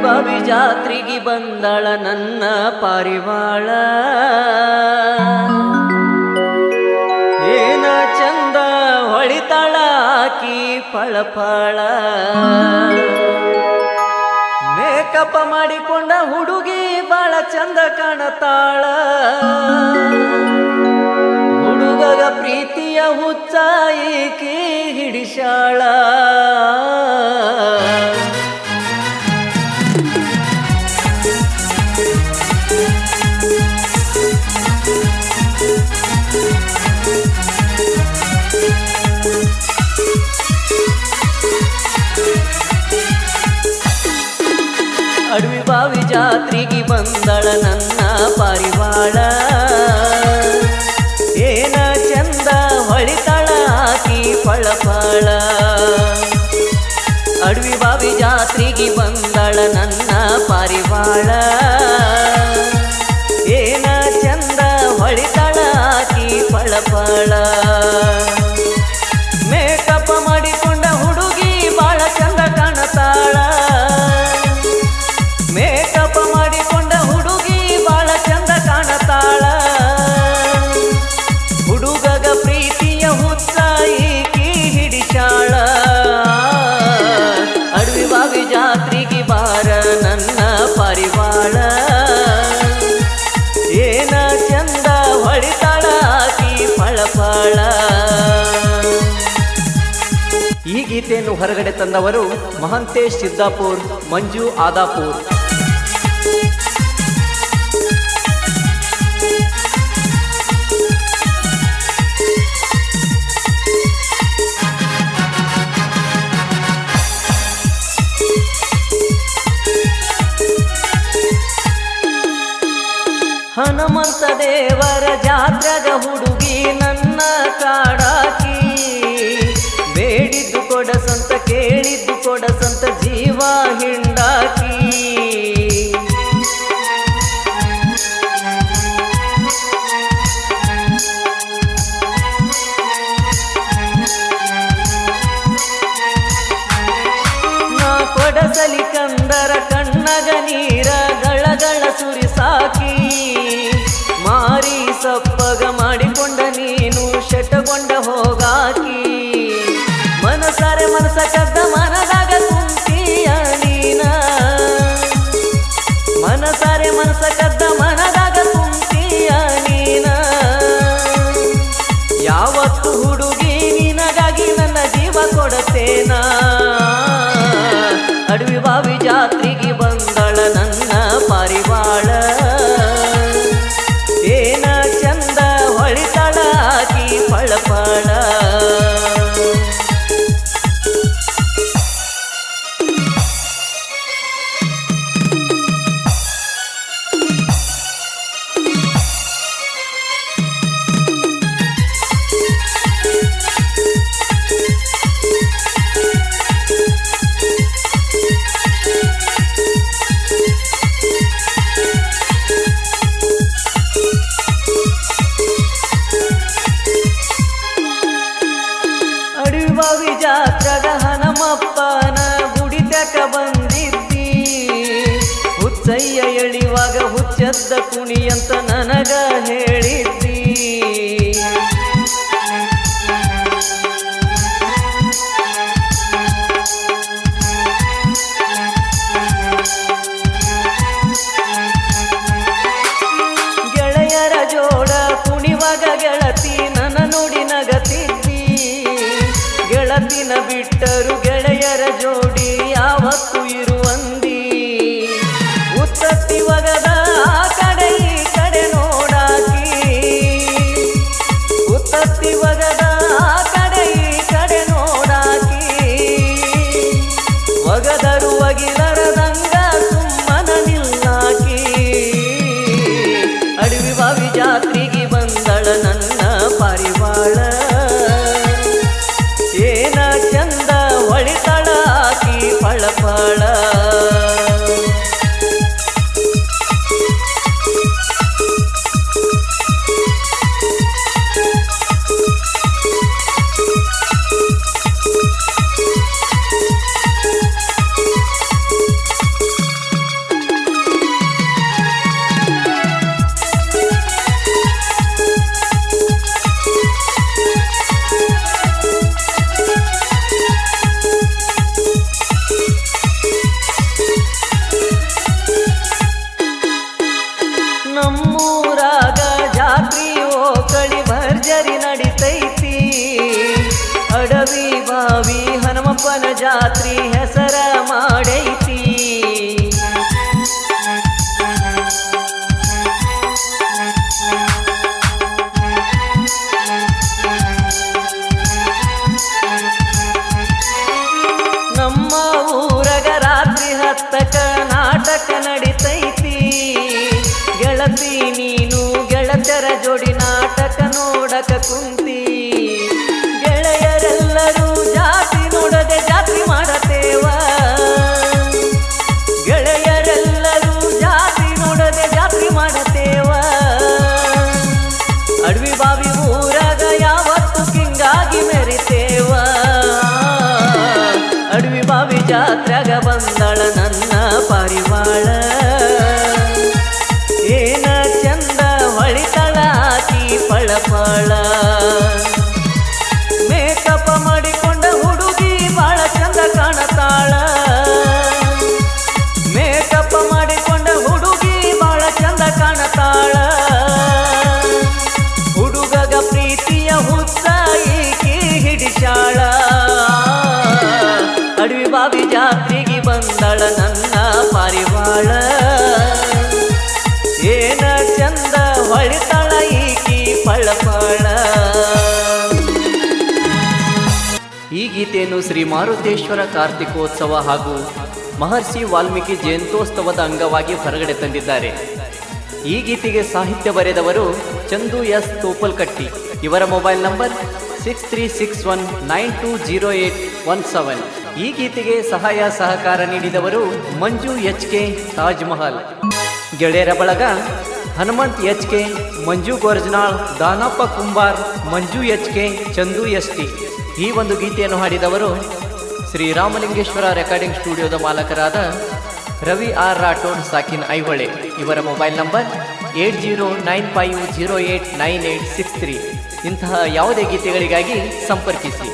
ಬಾವಿ ಜಾತ್ರೆಗೆ ಬಂದಳ ನನ್ನ ಪಾರಿವಾಳ ಏನ ಚಂದ ಹೊಳಿತಾಳ ಆಕಿ ಫಳಫಳ ಮೇಕಪ್ ಮಾಡಿಕೊಂಡ ಹುಡುಗಿ ಬಾಳ ಚಂದ ಕಾಣತಾಳ ಹುಡುಗಗ ಪ್ರೀತಿಯ ಹುಚ್ಚ ಈಕಿ ಹಿಡಿಶಾಳ ಅಡವಿ ಬಾವಿ ಜಾತ್ರೆಗೆ ಬಂದಳ ನನ್ನ ಪಾರಿವಾಳ ಏನ ಚಂದ ಹೊಳಿತಾಳ ಆಕಿ ಫಳಫಳ ಅಡವಿ ಬಾವಿ ಜಾತ್ರೆಗೆ ಬಂದಳ ನನ್ನ ಪಾರಿವಾಳ ಏನ ಚಂದ ಹೊಳಿತಾಳ ಆಕಿ ಫಳಫಳ ಮೇಕಪ್ ಮಾಡಿಕೊಂಡ ಹುಡುಗಿ ಬಾಳ ಚಂದ ಕಾಣತಾಳ ಮೇಕಪ್ ಮಾಡಿಕೊಂಡ ಹುಡುಗಿ ಬಾಳ ಚಂದ ಕಾಣತಾಳ ಹುಡುಗಗ ಪ್ರೀತಿಯ ಹುಚ್ಚ ಈಕಿ ಹಿಡಿಶಾಳ ಅಡವಿ ಬಾವಿ ಜಾತ್ರೆಗೆ ಬಾರ ನನ್ನ ಪಾರಿವಾಳ ಏನ ಚಂದ ಹೊಳಿತಾಳ ಆಕಿ ಫಳಫಳ. ಈ ಗೀತೆಯನ್ನು ಹೊರಗಡೆ ತಂದವರು ಮಹಂತೇಶ್ ಸಿದ್ದಾಪುರ್, ಮಂಜು ಆದಾಪುರ್. ಹನುಮಂತ ದೇವರ ಜಾತ್ರೆಗ ಹುಡುಗಿ ನನ್ನ ಕಾಡಾಕಿ ಬೇಡಿದ್ದು ಕೊಡಸಂತ ಕೇಳಿದ್ದು ಕೊಡಸಂತ ಜೀವ ಹಿಂಡಾಕಿ ನಾ ಕೊಡಸಲಿ ಕಂದರ ಕಣ್ಣಗ ನೀರ ಗಳಗಳ ಸುರಿಸಾಕಿ ಮಾರಿ ಸಪ್ಪಗ ಮಾಡಿಕೊಂಡ ನೀನು ಶಟಗೊಂಡ ಹೋಗಾಕಿ ಮನಸಾರೆ ಮನಸ ಕದ್ದ ಮನದಾಗ ಕುಂತೀಯ ನೀನ ಮನಸಾರೆ ಮನಸ ಕದ್ದ ಮನದಾಗ ಕುಂತೀಯ ನೀನ ಯಾವತ್ತು ಹುಡುಗಿ ನಿನಗಾಗಿ ನನ್ನ ಜೀವ ಕೊಡತೇನ ಅಡವಿ ಬಾವಿ ಜಾತ್ರೆಗೆ ಬಂದಳ ನನ್ನ ಪಾರಿವಾಳ ಏನ ಚಂದ ಹೊಳಿತಾಳ ಆಕಿ ಫಳಫಳ. ಅಡವಿ ಬಾವಿ ಜಾತ್ರೆಗ ಹನುಮಪ್ಪನ ಗುಡಿತಕ ಬಂದಿದ್ದಿ ಹುಚ್ಚಯ್ಯ ಎಳಿವಾಗ ಹುಚ್ಚದ್ದ ಕುಣಿ ಅಂತ ನನಗ ಹೇಳಿದ್ದಿ ಗೆಳೆಯರ ಜೋಡ ಕುಣಿವಾಗ ಗೆಳತಿ ನನ್ನ ನೋಡಿ ನಗತಿದ್ದಿ ಗೆಳತಿನ ಬಿಟ್ಟರು ಗೆಳೆಯರ ಜೋಡಿ ಯಾವತ್ತು ಇರುವಂದಿ ಉತ್ತತ್ತಿ ಒಗದ ಆ ಕಡೆ ಈ ಕಡೆ ನೋಡಾಕಿ ಉತ್ತತ್ತಿ ಒಗದ ಆ ಕಡೆ ಈ ಕಡೆ ನೋಡಾಕಿ ಒಗದರು ಒಗಿಲರದಂಗ ಸುಮ್ಮನ ನಿಲ್ಲಾಕಿ ಅಡವಿ ಬಾವಿ ಜಾತ್ರೆಗೆ ಬಂದಳ ನನ್ನ ಪಾರಿವಾಳ ಏನ ಚಂದ ಹೊಳಿತಾಳ ಆಕಿ ಫಳಫಳ. ಜಾತ್ರಿ ಹೆಸರ ಮಾಡೈತಿ. ನಮ್ಮ ಊರಗ ರಾತ್ರಿ 10ಕ್ಕ ನಾಟಕ ನಡಿತೈತಿ. ಗೆಳತಿ ನೀನು ಗೆಳತರ ಜೋಡಿ ನಾಟಕ ನೋಡಕ ಕುಂತಿ. ಗೆಳೆಯರೆಲ್ಲರೂ ಜಾತಿ ನೋಡದೆ ಜಾತ್ರಿ ಮಾಡತೇವ. ಗೆಳೆಯರೆಲ್ಲರೂ ಜಾತಿ ನೋಡದೆ ಜಾತ್ರಿ ಮಾಡತೇವ. ಅಡವಿ ಬಾವಿ ಊರಾಗ ಯಾವತ್ತು ಕಿಂಗಾಗಿ ಮೆರಿತೇವ. ಅಡವಿ ಬಾವಿ ಜಾತ್ರೆಗ ಬಂದಳ ನನ್ನ ಪಾರಿವಾಳ. ಏನ ಚಂದ ಹೊಳಿತಳ ಆಕಿ ಪಳಪಳ. ಮೇಕಪ್ ಮಾಡಿಕೊಂಡ ಹುಡುಗಿ ಬಾಳ ಚಂದ ಕಾಣತಾಳ. ಮೇಕಪ್ ಮಾಡಿಕೊಂಡ ಹುಡುಗಿ ಬಾಳ ಚಂದ ಕಾಣತಾಳ. ಹುಡುಗಗ ಪ್ರೀತಿಯ ಹುತ್ತ ಈಕಿ ಹಿಡಿಸಾಳ. ಅಡವಿ ಬಾವಿ ಜಾತ್ರೆಗೆ ಬಂದಳ ನನ್ನ ಪಾರಿವಾಳ. ಏನ ಚಂದ ಹೊಳಿತಳ ಈಕಿ ಪಳಪಳ. ಈ ಗೀತೆಯನ್ನು ಶ್ರೀ ಮಾರುತೇಶ್ವರ ಕಾರ್ತಿಕೋತ್ಸವ ಹಾಗೂ ಮಹರ್ಷಿ ವಾಲ್ಮೀಕಿ ಜಯಂತ್ಯೋತ್ಸವದ ಅಂಗವಾಗಿ ಹೊರಗಡೆ ತಂದಿದ್ದಾರೆ. ಈ ಗೀತೆಗೆ ಸಾಹಿತ್ಯ ಬರೆದವರು ಚಂದು ಎಸ್ ತೋಪಲ್ಕಟ್ಟಿ. ಇವರ ಮೊಬೈಲ್ ನಂಬರ್ 6361920817. ಈ ಗೀತೆಗೆ ಸಹಾಯ ಸಹಕಾರ ನೀಡಿದವರು ಮಂಜು HK ತಾಜ್ ಮಹಲ್. ಗೆಳೆಯರ ಬಳಗ ಹನುಮಂತ್ HK, ಮಂಜು ಗೋರ್ಜನಾಳ್, ದಾನಪ್ಪ ಕುಂಬಾರ್, ಮಂಜು HK, ಚಂದು ST. ಈ ಒಂದು ಗೀತೆಯನ್ನು ಹಾಡಿದವರು ಶ್ರೀ ರಾಮಲಿಂಗೇಶ್ವರ ರೆಕಾರ್ಡಿಂಗ್ ಸ್ಟುಡಿಯೋದ ಮಾಲಕರಾದ ರವಿ ಆರ್ ರಾಠೋಡ್ ಸಾಕಿನ್ ಐಹೊಳೆ. ಇವರ ಮೊಬೈಲ್ ನಂಬರ್ 8095089863. ಇಂತಹ ಯಾವುದೇ ಗೀತೆಗಳಿಗಾಗಿ ಸಂಪರ್ಕಿಸಿ.